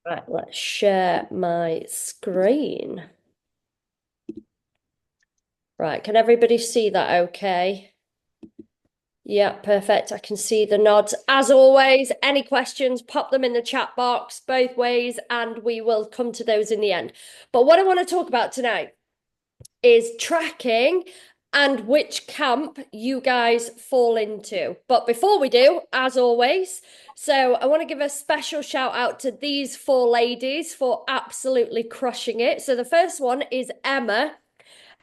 Right, let's share my screen. Right, can everybody see that okay? Yeah, perfect. I can see the nods. As always, any questions, pop them in the chat box both ways, and we will come to those in the end. But what I want to talk about tonight is tracking and which camp you guys fall into. But before we do, as always, so I want to give a special shout out to these four ladies for absolutely crushing it. So the first one is Emma.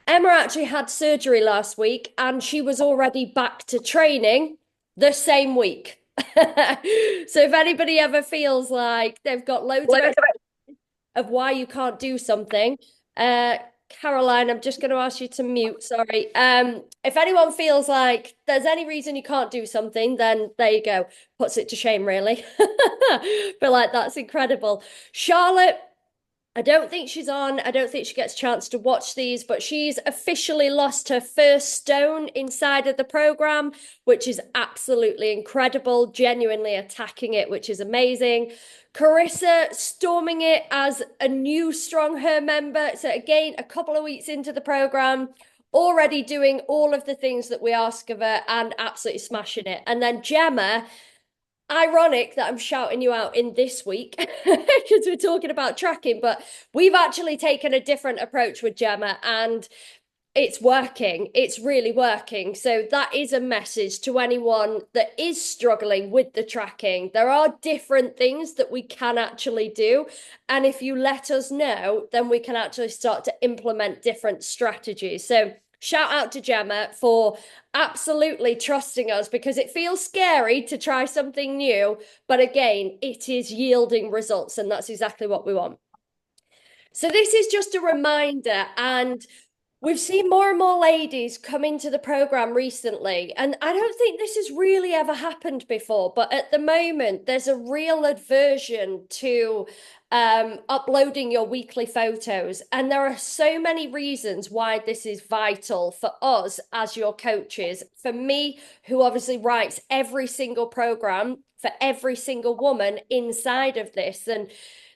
Emma actually had surgery last week and she was already back to training the same week. So if anybody ever feels like they've got loads of of why you can't do something. Caroline, I'm just going to ask you to mute. Sorry. If anyone feels like there's any reason you can't do something, then there you go. Puts it to shame, really. But like that's incredible. Charlotte, I don't think she's on. I don't think she gets a chance to watch these, but she's officially lost her first stone inside of the program, which is absolutely incredible. Genuinely attacking it, which is amazing. Carissa storming it as a new Strong Her member. So, again, a couple of weeks into the program, already doing all of the things that we ask of her and absolutely smashing it. And then Gemma, ironic that I'm shouting you out in this week because we're talking about tracking, but we've actually taken a different approach with Gemma and it's working. It's really working. So that is a message to anyone that is struggling with the tracking. There are different things that we can actually do. And if you let us know, then we can actually start to implement different strategies. So shout out to Gemma for absolutely trusting us because it feels scary to try something new. But again, it is yielding results. And that's exactly what we want. So this is just a reminder, and we've seen more and more ladies come into the program recently, and I don't think this has really ever happened before, but at the moment, there's a real aversion to uploading your weekly photos. And there are so many reasons why this is vital for us as your coaches. For me, who obviously writes every single program for every single woman inside of this. And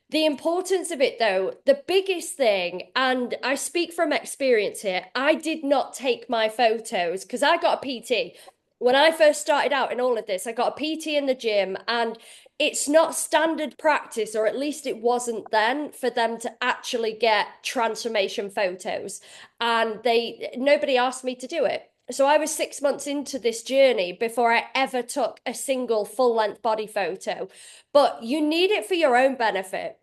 the importance of it, though, the biggest thing, and I speak from experience here, I did not take my photos because I got a PT. When I first started out in all of this, I got a PT in the gym, and it's not standard practice, or at least it wasn't then, for them to actually get transformation photos. And nobody asked me to do it. So I was 6 months into this journey before I ever took a single full length body photo. But you need it for your own benefit.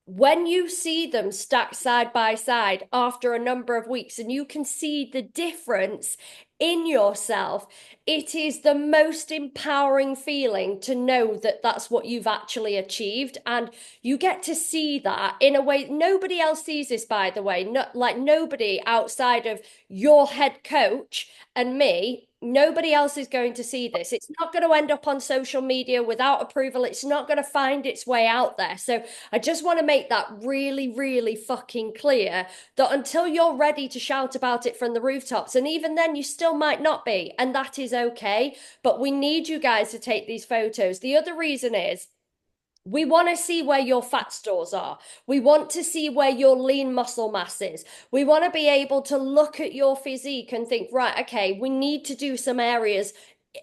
When you see them stacked side by side after a number of weeks and you can see the difference in yourself, it is the most empowering feeling to know that that's what you've actually achieved. And you get to see that in a way nobody else sees this, by the way. Not like nobody outside of your head coach and me. Nobody else is going to see this. It's not going to end up on social media without approval. It's not going to find its way out there. So I just want to make that really, really fucking clear that until you're ready to shout about it from the rooftops, and even then you still might not be, and that is okay. But we need you guys to take these photos. The other reason is we want to see where your fat stores are. We want to see where your lean muscle mass is. We want to be able to look at your physique and think, right, okay, we need to do some areas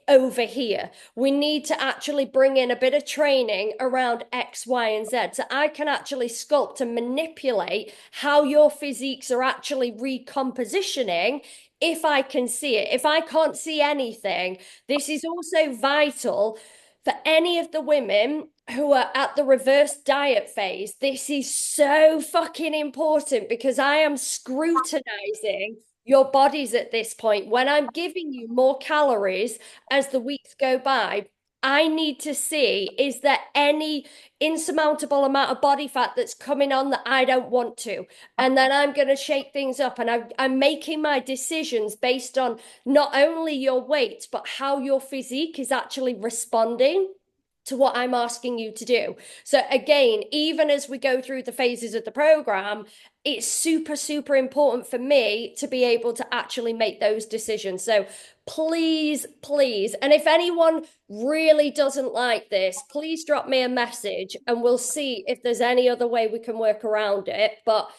over here. We need to actually bring in a bit of training around X, Y, and Z. So I can actually sculpt and manipulate how your physiques are actually recompositioning if I can see it. If I can't see anything, this is also vital for any of the women who are at the reverse diet phase. This is so fucking important because I am scrutinizing your bodies at this point. When I'm giving you more calories as the weeks go by, I need to see, is there any insurmountable amount of body fat that's coming on that I don't want to? And then I'm going to shake things up. And I'm making my decisions based on not only your weight, but how your physique is actually responding to what I'm asking you to do. So again, even as we go through the phases of the program, it's super, super important for me to be able to actually make those decisions. So please, please, and if anyone really doesn't like this, please drop me a message and we'll see if there's any other way we can work around it. But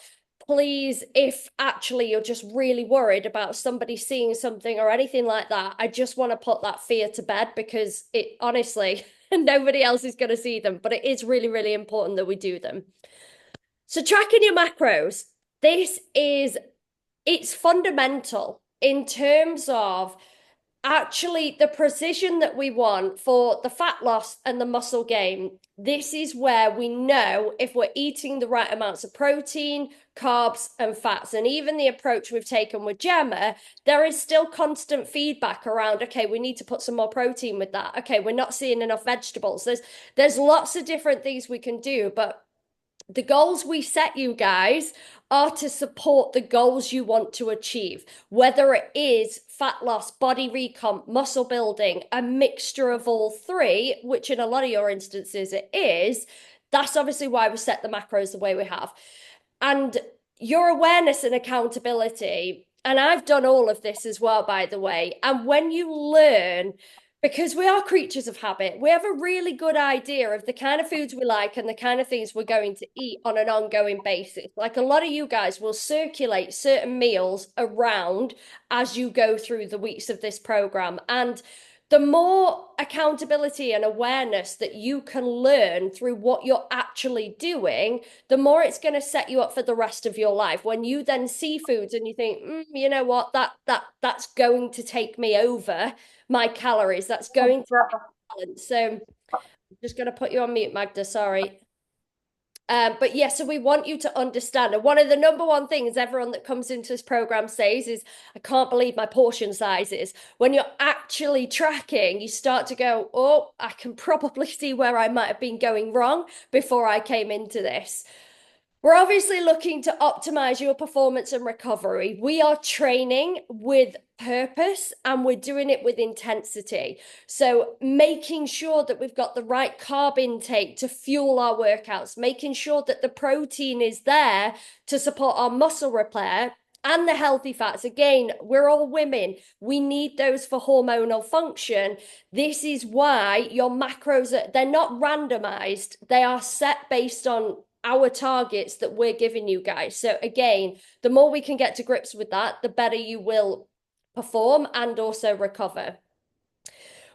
please, if actually you're just really worried about somebody seeing something or anything like that, I just want to put that fear to bed, because it honestly, nobody else is going to see them, but it is really, really important that we do them. So tracking your macros, it's fundamental in terms of actually the precision that we want for the fat loss and the muscle gain. This is where we know if we're eating the right amounts of protein, carbs, and fats. And even the approach we've taken with Gemma, there is still constant feedback around, okay, we need to put some more protein with that. Okay, we're not seeing enough vegetables. There's lots of different things we can do, but the goals we set, you guys, are to support the goals you want to achieve, whether it is fat loss, body recomp, muscle building, a mixture of all three, which in a lot of your instances it is. That's obviously why we set the macros the way we have. And your awareness and accountability, and I've done all of this as well, by the way. And when you learn, because we are creatures of habit, we have a really good idea of the kind of foods we like and the kind of things we're going to eat on an ongoing basis. Like a lot of you guys will circulate certain meals around as you go through the weeks of this program. And the more accountability and awareness that you can learn through what you're actually doing, the more it's going to set you up for the rest of your life. When you then see foods and you think, you know what, that's going to take me over my calories. That's going to balance. So I'm just going to put you on mute, Magda. Sorry. But yeah, so we want you to understand. And one of the number one things everyone that comes into this program says is, I can't believe my portion sizes. When you're actually tracking, you start to go, oh, I can probably see where I might have been going wrong before I came into this. We're obviously looking to optimize your performance and recovery. We are training with purpose and we're doing it with intensity. So making sure that we've got the right carb intake to fuel our workouts, making sure that the protein is there to support our muscle repair, and the healthy fats. Again, we're all women. We need those for hormonal function. This is why your macros, they're not randomized. They are set based on our targets that we're giving you guys. So again, the more we can get to grips with that, the better you will perform and also recover.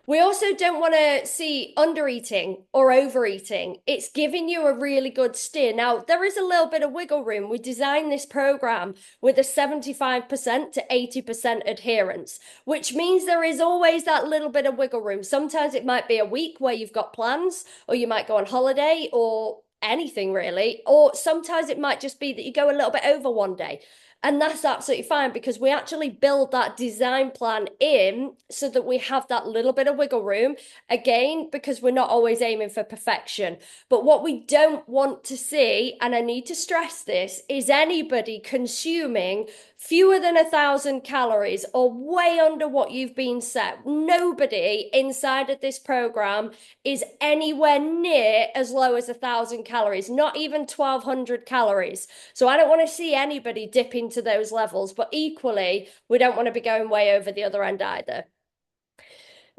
We also don't want to see undereating or overeating. It's giving you a really good steer. Now, there is a little bit of wiggle room. We designed this program with a 75% to 80% adherence, which means there is always that little bit of wiggle room. Sometimes it might be a week where you've got plans, or you might go on holiday, or anything really. Or sometimes it might just be that you go a little bit over one day. And that's absolutely fine, because we actually build that design plan in so that we have that little bit of wiggle room. Again, because we're not always aiming for perfection. But what we don't want to see, and I need to stress this, is anybody consuming fewer than 1,000 calories or way under what you've been set. Nobody inside of this program is anywhere near as low as 1,000 calories, not even 1,200 calories. So I don't want to see anybody dip into those levels, but equally, we don't want to be going way over the other end either.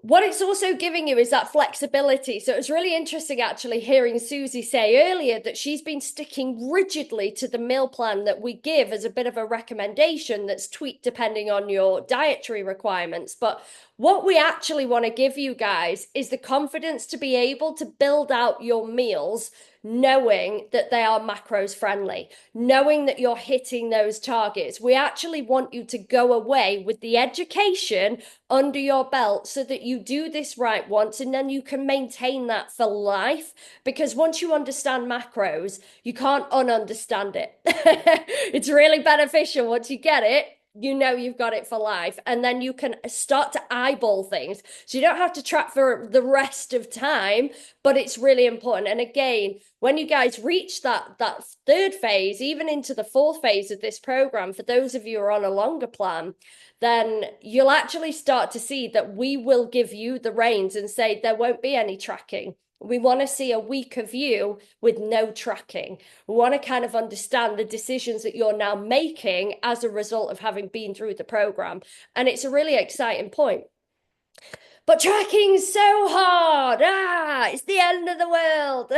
What it's also giving you is that flexibility. So it was really interesting actually hearing Susie say earlier that she's been sticking rigidly to the meal plan that we give as a bit of a recommendation that's tweaked depending on your dietary requirements. But what we actually want to give you guys is the confidence to be able to build out your meals knowing that they are macros friendly, knowing that you're hitting those targets. We actually want you to go away with the education under your belt so that you do this right once, and then you can maintain that for life. Because once you understand macros, you can't ununderstand it. It's really beneficial. Once you get it, you know you've got it for life, and then you can start to eyeball things, so you don't have to track for the rest of time. But it's really important. And again, when you guys reach that third phase, even into the fourth phase of this program, for those of you who are on a longer plan, then you'll actually start to see that we will give you the reins and say there won't be any tracking. We want to see a week of you with no tracking. We want to kind of understand the decisions that you're now making as a result of having been through the program. And it's a really exciting point. But tracking's so hard. It's the end of the world.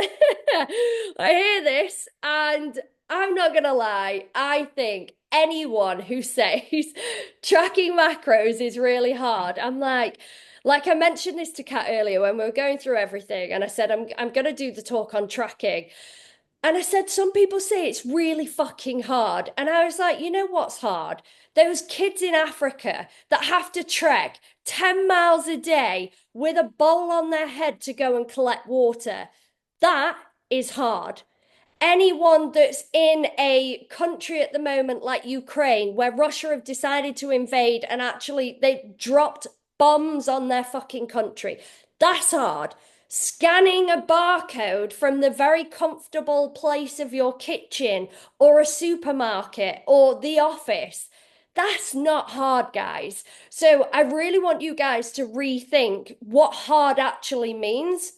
I hear this, and I'm not gonna lie. I think anyone who says tracking macros is really hard, like I mentioned this to Kat earlier when we were going through everything, and I said I'm gonna do the talk on tracking. And I said, some people say it's really fucking hard. And I was like, you know what's hard? Those kids in Africa that have to trek 10 miles a day with a bowl on their head to go and collect water. That is hard. Anyone that's in a country at the moment like Ukraine, where Russia have decided to invade and actually they dropped bombs on their fucking country, that's hard. Scanning a barcode from the very comfortable place of your kitchen or a supermarket or the office, that's not hard, guys. So I really want you guys to rethink what hard actually means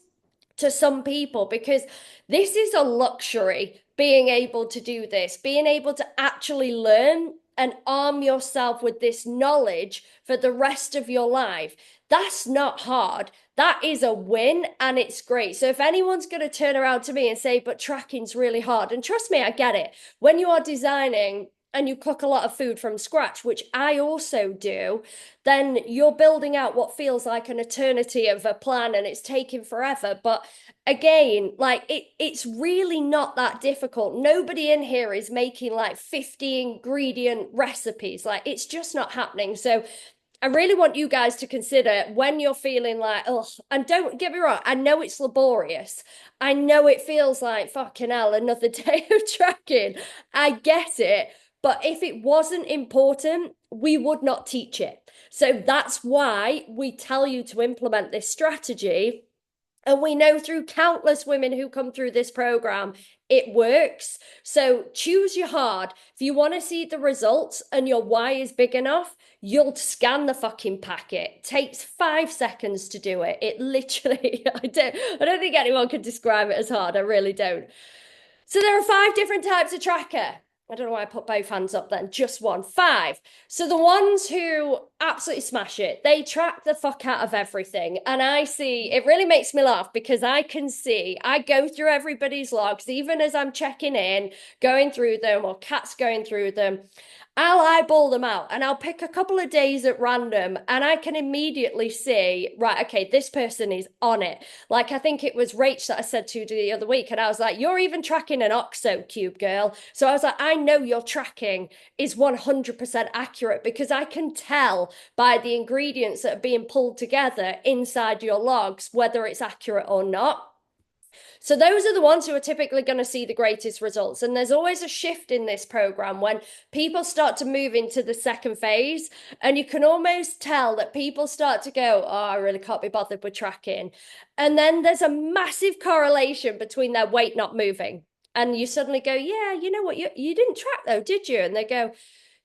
to some people, because this is a luxury, being able to do this, being able to actually learn and arm yourself with this knowledge for the rest of your life. That's not hard. That is a win, and it's great. So if anyone's going to turn around to me and say, but tracking's really hard, and trust me, I get it. When you are designing and you cook a lot of food from scratch, which I also do, then you're building out what feels like an eternity of a plan and it's taking forever. But again, like it's really not that difficult. Nobody in here is making like 50 ingredient recipes. Like it's just not happening. So I really want you guys to consider when you're feeling like, oh, and don't get me wrong, I know it's laborious. I know it feels like fucking hell, another day of tracking. I get it. But if it wasn't important, we would not teach it. So that's why we tell you to implement this strategy. And we know through countless women who come through this program, it works. So choose your hard. If you want to see the results and your why is big enough, you'll scan the fucking packet. It takes 5 seconds to do it. It literally, I don't think anyone can describe it as hard. I really don't. So there are 5 different types of tracker. I don't know why I put both hands up then, just one. 5. So the ones who absolutely smash it, they track the fuck out of everything. And I see, it really makes me laugh because I can see, I go through everybody's logs, even as I'm checking in, going through them, or Kat's going through them. I'll eyeball them out and I'll pick a couple of days at random and I can immediately see, right, okay, this person is on it. Like I think it was Rach that I said to the other week, and I was like, you're even tracking an OXO cube, girl. So I was like, I know your tracking is 100% accurate because I can tell by the ingredients that are being pulled together inside your logs whether it's accurate or not. So those are the ones who are typically going to see the greatest results. And there's always a shift in this program when people start to move into the second phase. And you can almost tell that people start to go, oh, I really can't be bothered with tracking. And then there's a massive correlation between their weight not moving. And you suddenly go, yeah, you know what? You didn't track though, did you? And they go,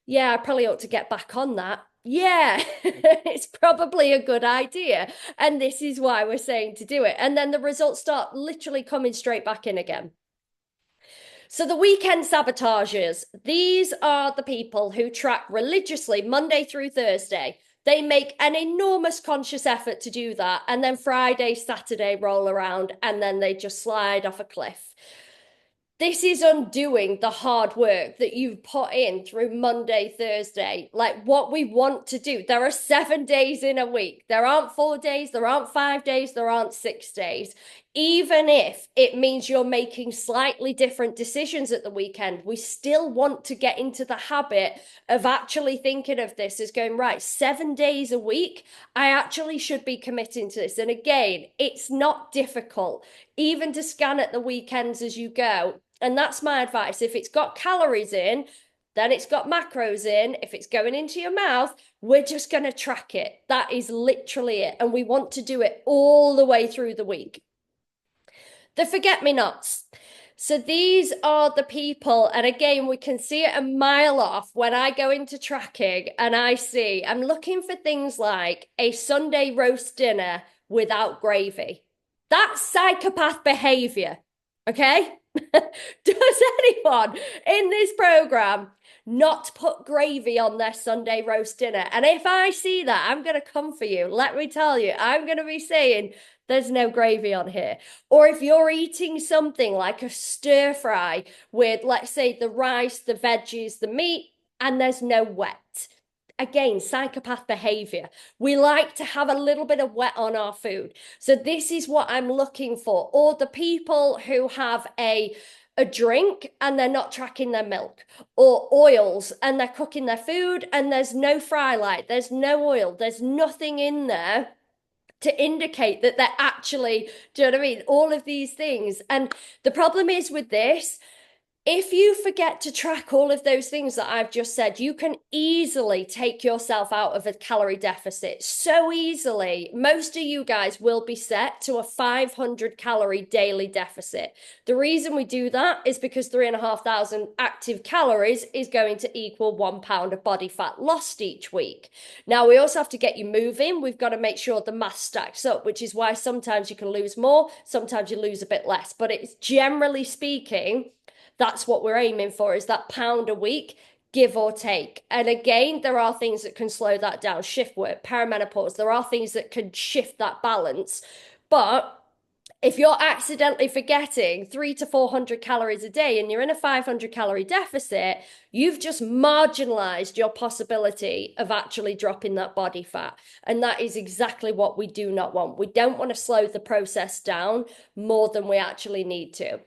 yeah, I probably ought to get back on that. Yeah, it's probably a good idea. And this is why we're saying to do it. And then the results start literally coming straight back in again. So the weekend sabotagers, these are the people who track religiously Monday through Thursday. They make an enormous conscious effort to do that. And then Friday, Saturday roll around and then they just slide off a cliff. This is undoing the hard work that you've put in through Monday, Thursday. Like what we want to do. There are 7 days in a week. There aren't 4 days, there aren't 5 days, there aren't 6 days. Even if it means you're making slightly different decisions at the weekend, we still want to get into the habit of actually thinking of this as going, right, 7 days a week, I actually should be committing to this. And again, it's not difficult, even to scan at the weekends as you go. And that's my advice. If it's got calories in, then it's got macros in. If it's going into your mouth, we're just going to track it. That is literally it. And we want to do it all the way through the week. The forget-me-nots. So these are the people, and again, we can see it a mile off when I go into tracking and I see, I'm looking for things like a Sunday roast dinner without gravy. That's psychopath behavior. Okay? Does anyone in this program not put gravy on their Sunday roast dinner? And if I see that, I'm going to come for you. Let me tell you, I'm going to be saying, there's no gravy on here. Or if you're eating something like a stir fry with, let's say, the rice, the veggies, the meat, and there's no wet. Again, psychopath behavior. We like to have a little bit of wet on our food. So this is what I'm looking for. Or the people who have a drink and they're not tracking their milk, or oils and they're cooking their food and there's no fry light, there's no oil, there's nothing in there to indicate that they're actually, do you know what I mean? All of these things. And the problem is with this, if you forget to track all of those things that I've just said, you can easily take yourself out of a calorie deficit. So easily. Most of you guys will be set to a 500 calorie daily deficit. The reason we do that is because 3,500 active calories is going to equal 1 pound of body fat lost each week. Now, we also have to get you moving. We've got to make sure the mass stacks up, which is why sometimes you can lose more, sometimes you lose a bit less. But it's generally speaking, that's what we're aiming for, is that pound a week, give or take. And again, there are things that can slow that down. Shift work, perimenopause, there are things that can shift that balance. But if you're accidentally forgetting 300 to 400 calories a day and you're in a 500 calorie deficit, you've just marginalized your possibility of actually dropping that body fat. And that is exactly what we do not want. We don't want to slow the process down more than we actually need to.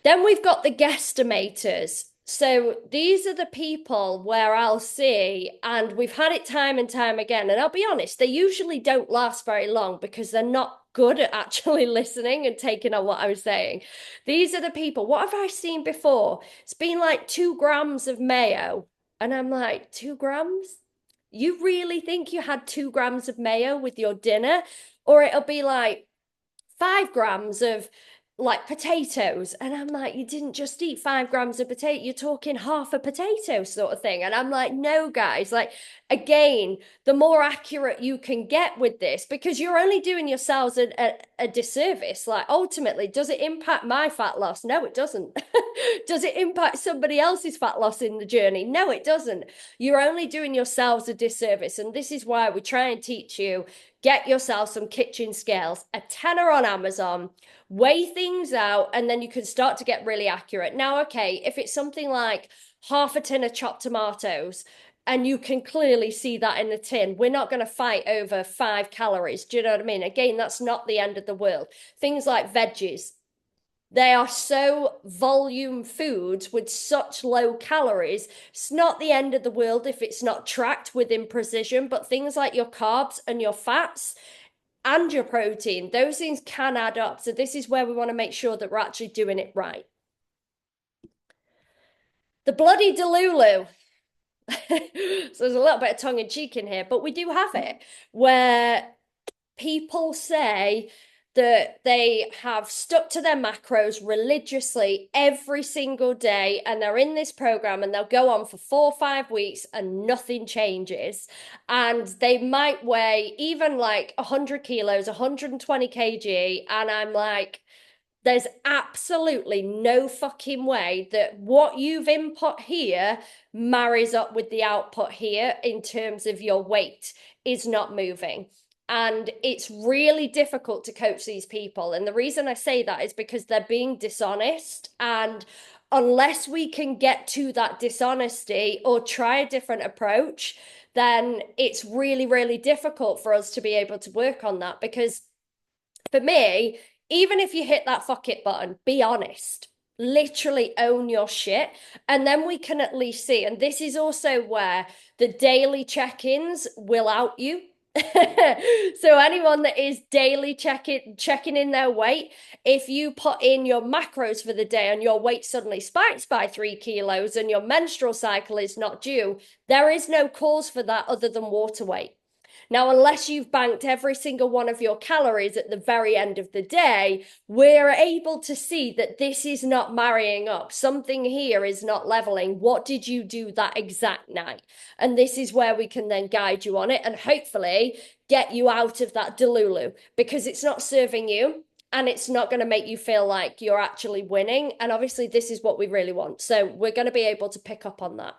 Then we've got the guesstimators. So these are the people where I'll see, and we've had it time and time again, and I'll be honest, they usually don't last very long because they're not good at actually listening and taking on what I'm saying. These are the people, what have I seen before? It's been like 2 grams of mayo. And I'm like, 2 grams? You really think you had 2 grams of mayo with your dinner? Or it'll be like 5 grams of like potatoes. And I'm like, you didn't just eat 5 grams of potato, you're talking half a potato sort of thing. And I'm like, no, guys, like, again, the more accurate you can get with this, because you're only doing yourselves a disservice. Like, ultimately, does it impact my fat loss? No, it doesn't. Does it impact somebody else's fat loss in the journey? No, it doesn't. You're only doing yourselves a disservice. And this is why we try and teach you, get yourself some kitchen scales, a tenner on Amazon, weigh things out, and then you can start to get really accurate. Now, okay, if it's something like half a tin of chopped tomatoes, and you can clearly see that in the tin, we're not going to fight over 5 calories. Do you know what I mean? Again, that's not the end of the world. Things like veggies, they are so volume foods with such low calories. It's not the end of the world if it's not tracked within precision, but things like your carbs and your fats and your protein, those things can add up. So this is where we want to make sure that we're actually doing it right. The bloody Delulu. So there's a little bit of tongue in cheek in here, but we do have it where people say that they have stuck to their macros religiously every single day, and they're in this program and they'll go on for 4 or 5 weeks and nothing changes. And they might weigh even like 100 kilos, 120 kg. And I'm like, there's absolutely no fucking way that what you've input here marries up with the output here in terms of your weight is not moving. And it's really difficult to coach these people. And the reason I say that is because they're being dishonest. And unless we can get to that dishonesty or try a different approach, then it's really, really difficult for us to be able to work on that. Because for me, even if you hit that fuck it button, be honest. Literally own your shit. And then we can at least see. And this is also where the daily check-ins will out you. So anyone that is daily checking in their weight, if you put in your macros for the day and your weight suddenly spikes by 3 kilos and your menstrual cycle is not due, there is no cause for that other than water weight. Now, unless you've banked every single one of your calories at the very end of the day, we're able to see that this is not marrying up. Something here is not leveling. What did you do that exact night? And this is where we can then guide you on it and hopefully get you out of that delulu, because it's not serving you and it's not going to make you feel like you're actually winning. And obviously, this is what we really want. So we're going to be able to pick up on that.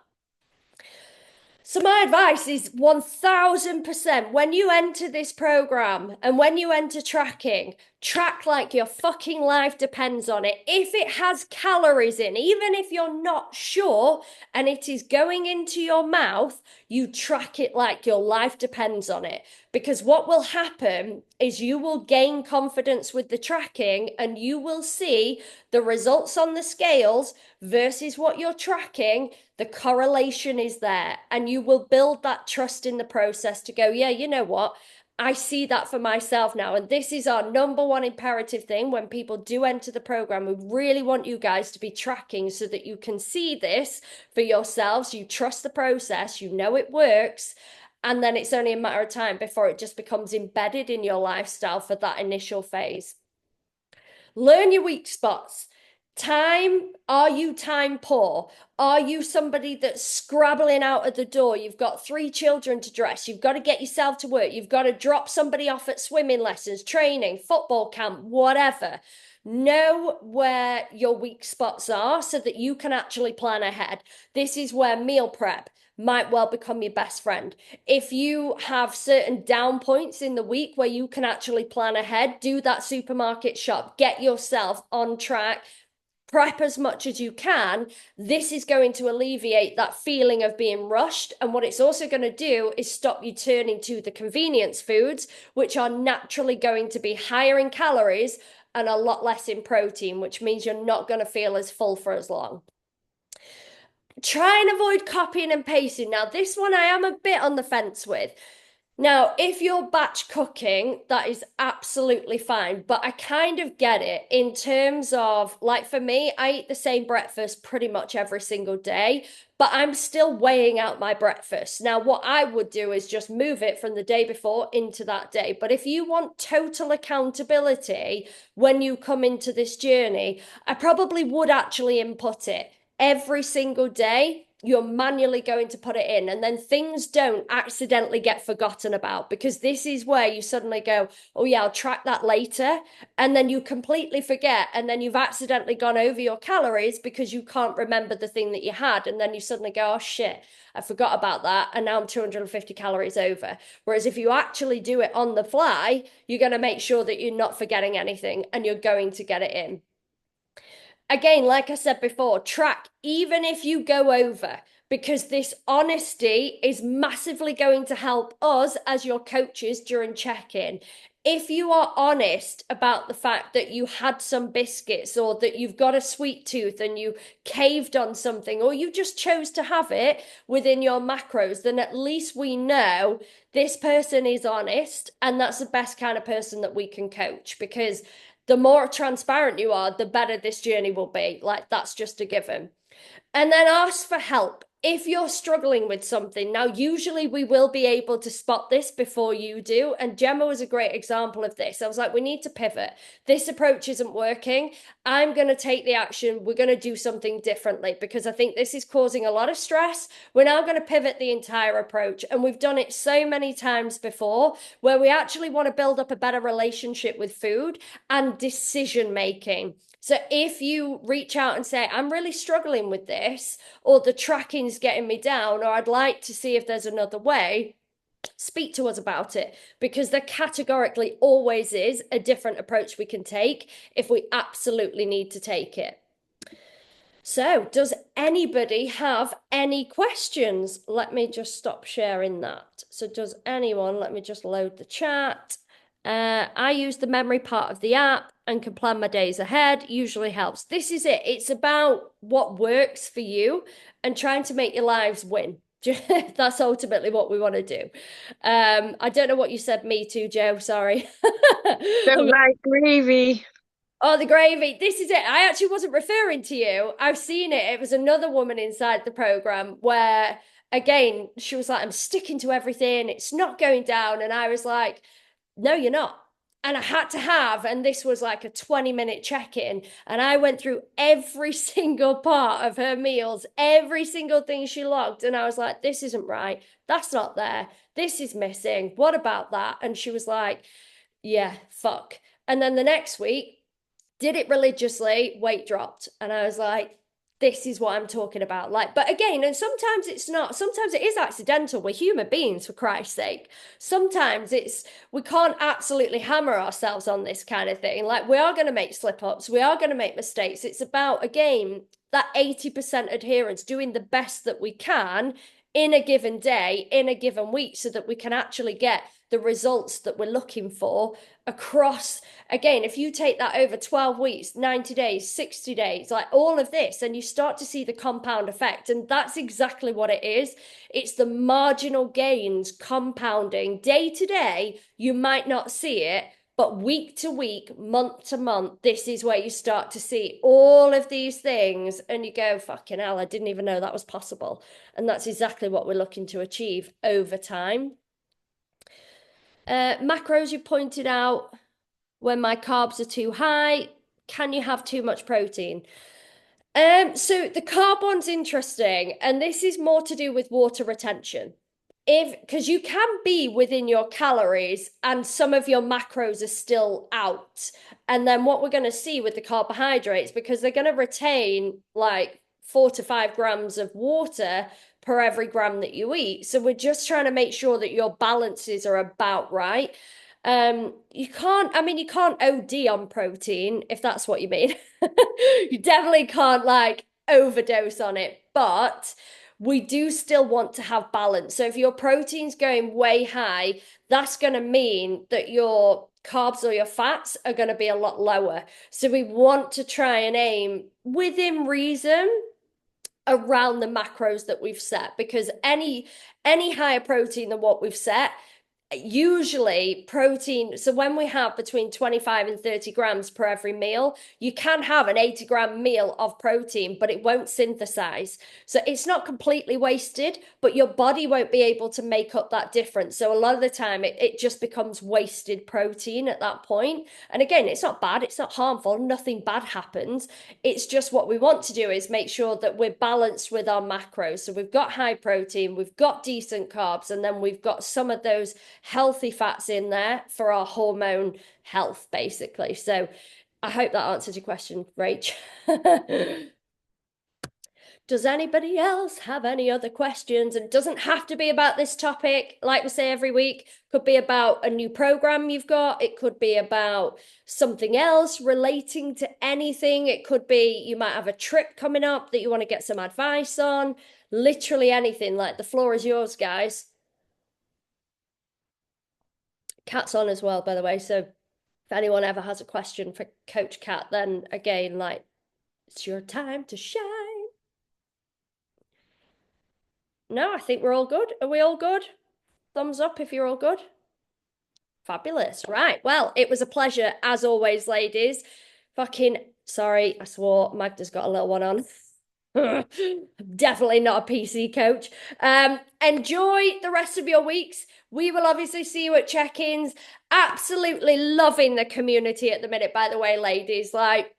So my advice is 1000% when you enter this program and when you enter tracking, track like your fucking life depends on it. If it has calories in, even if you're not sure and it is going into your mouth, you track it like your life depends on it. Because what will happen is you will gain confidence with the tracking and you will see the results on the scales versus what you're tracking. The correlation is there, and you will build that trust in the process to go, yeah, you know what? I see that for myself now. And this is our number one imperative thing when people do enter the program. We really want you guys to be tracking so that you can see this for yourselves. You trust the process, you know it works. And then it's only a matter of time before it just becomes embedded in your lifestyle for that initial phase. Learn your weak spots. Time, are you time poor? Are you somebody that's scrabbling out of the door? You've got 3 children to dress. You've got to get yourself to work. You've got to drop somebody off at swimming lessons, training, football camp, whatever. Know where your weak spots are so that you can actually plan ahead. This is where meal prep might well become your best friend. If you have certain down points in the week where you can actually plan ahead, do that supermarket shop, get yourself on track, prep as much as you can. This is going to alleviate that feeling of being rushed. And what it's also going to do is stop you turning to the convenience foods, which are naturally going to be higher in calories and a lot less in protein, which means you're not going to feel as full for as long. Try and avoid copying and pasting. Now, this one I am a bit on the fence with. Now, if you're batch cooking, that is absolutely fine, but I kind of get it in terms of, like, for me, I eat the same breakfast pretty much every single day, but I'm still weighing out my breakfast. Now, what I would do is just move it from the day before into that day. But if you want total accountability when you come into this journey, I probably would actually input it every single day. You're manually going to put it in, and then things don't accidentally get forgotten about, because this is where you suddenly go, oh yeah, I'll track that later, and then you completely forget, and then you've accidentally gone over your calories because you can't remember the thing that you had, and then you suddenly go, oh shit, I forgot about that, and now I'm 250 calories over. Whereas if you actually do it on the fly, you're going to make sure that you're not forgetting anything and you're going to get it in. Again, like I said before, track even if you go over, because this honesty is massively going to help us as your coaches during check-in. If you are honest about the fact that you had some biscuits, or that you've got a sweet tooth and you caved on something, or you just chose to have it within your macros, then at least we know this person is honest, and that's the best kind of person that we can coach, because the more transparent you are, the better this journey will be. Like, that's just a given. And then ask for help. If you're struggling with something, now usually we will be able to spot this before you do. And Gemma was a great example of this. I was like, we need to pivot. This approach isn't working. I'm going to take the action. We're going to do something differently, because I think this is causing a lot of stress. We're now going to pivot the entire approach. And we've done it so many times before, where we actually want to build up a better relationship with food and decision making. So if you reach out and say, I'm really struggling with this, or the tracking's getting me down, or I'd like to see if there's another way, speak to us about it, because there categorically always is a different approach we can take if we absolutely need to take it. So, does anybody have any questions? Let me just stop sharing that. So, does anyone, let me just load the chat. I use the memory part of the app and can plan my days ahead. Usually helps. This is it. It's about what works for you and trying to make your lives win. That's ultimately what we want to do. I don't know what you said me to, Joe. Sorry. Don't like gravy. Oh, the gravy. This is it. I actually wasn't referring to you. I've seen it. It was another woman inside the program where again, she was like, I'm sticking to everything. It's not going down. And I was like, no, you're not. And I had to have, and this was like a 20-minute check-in, and I went through every single part of her meals, every single thing she logged, and I was like, this isn't right. That's not there. This is missing. What about that? And she was like, yeah, fuck. And then the next week, did it religiously, weight dropped. And I was like, this is what I'm talking about. Like, but again, and sometimes it's not, sometimes it is accidental. We're human beings, for Christ's sake. Sometimes we can't absolutely hammer ourselves on this kind of thing. Like, we are going to make slip ups, we are going to make mistakes. It's about, again, that 80% adherence, doing the best that we can in a given day, in a given week, so that we can actually get the results that we're looking for across. Again, if you take that over 12 weeks, 90 days, 60 days, like all of this, and you start to see the compound effect. And that's exactly what it is. It's the marginal gains compounding day to day. You might not see it, but week to week, month to month, this is where you start to see all of these things, and you go, fucking hell, I didn't even know that was possible. And that's exactly what we're looking to achieve over time. Macros, you pointed out, when my carbs are too high, can you have too much protein? So the carb one's interesting, and this is more to do with water retention. Because you can be within your calories and some of your macros are still out. And then what we're going to see with the carbohydrates, because they're going to retain like 4 to 5 grams of water per every gram that you eat. So we're just trying to make sure that your balances are about right. You can't OD on protein, if that's what you mean. You definitely can't like overdose on it, but we do still want to have balance. So if your protein's going way high, that's going to mean that your carbs or your fats are going to be a lot lower. So we want to try and aim within reason around the macros that we've set, because any higher protein than what we've set, usually protein, so when we have between 25 and 30 grams per every meal, you can have an 80-gram meal of protein, but it won't synthesize. So it's not completely wasted, but your body won't be able to make up that difference. So a lot of the time it just becomes wasted protein at that point. And again, it's not bad, it's not harmful, nothing bad happens. It's just what we want to do is make sure that we're balanced with our macros. So we've got high protein, we've got decent carbs, and then we've got some of those healthy fats in there for our hormone health, basically. So I hope that answers your question, Rach. Does anybody else have any other questions? And it doesn't have to be about this topic. Like we say every week, could be about a new program you've got. It could be about something else relating to anything. It could be you might have a trip coming up that you want to get some advice on. Literally anything. Like, the floor is yours, guys. Kat's on as well, by the way. So if anyone ever has a question for Coach Kat, then again, like, it's your time to shine. No, I think we're all good. Are we all good? Thumbs up if you're all good. Fabulous. Right. Well, it was a pleasure as always, ladies. Fucking sorry, I swore. Magda's got a little one on. Definitely not a PC coach. Enjoy the rest of your weeks. We will obviously see you at check-ins. Absolutely loving the community at the minute, by the way, ladies. Like,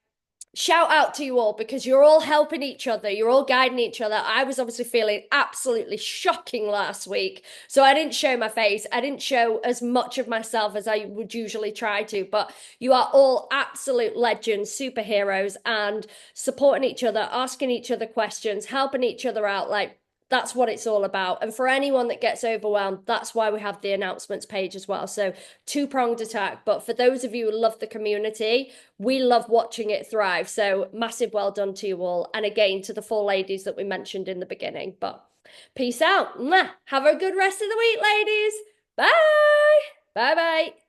shout out to you all, because you're all helping each other. You're all guiding each other. I was obviously feeling absolutely shocking last week, so I didn't show my face. I didn't show as much of myself as I would usually try to, but you are all absolute legends, superheroes, and supporting each other, asking each other questions, helping each other out. Like, that's what it's all about. And for anyone that gets overwhelmed, that's why we have the announcements page as well. So two-pronged attack. But for those of you who love the community, we love watching it thrive. So massive well done to you all. And again, to the 4 ladies that we mentioned in the beginning. But peace out. Have a good rest of the week, ladies. Bye. Bye-bye.